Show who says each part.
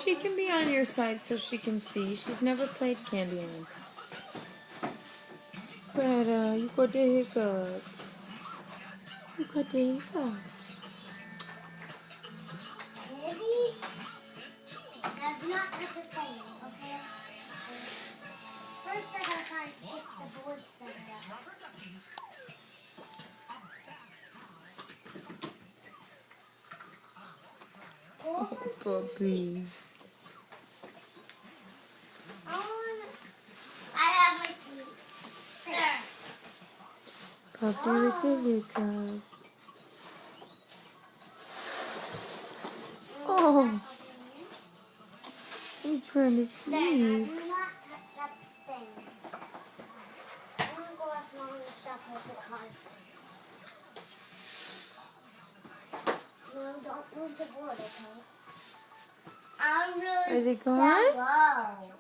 Speaker 1: She can be on your side so she can see. She's never played Candyland. Greta, you got the hiccups. You got the hiccups.
Speaker 2: Ready? Now do not touch a thing, okay? First I gotta find if the board's set up.
Speaker 1: Oh, puppy.
Speaker 2: I have my teeth. Yes.
Speaker 1: Puppy with the hiccups. Oh, you trying to sleep?
Speaker 2: Do not touch that thing. I'm gonna go ask Mom in the shop with the cards. No, don't lose the board, okay? I'm really
Speaker 1: Are they gone?
Speaker 2: low.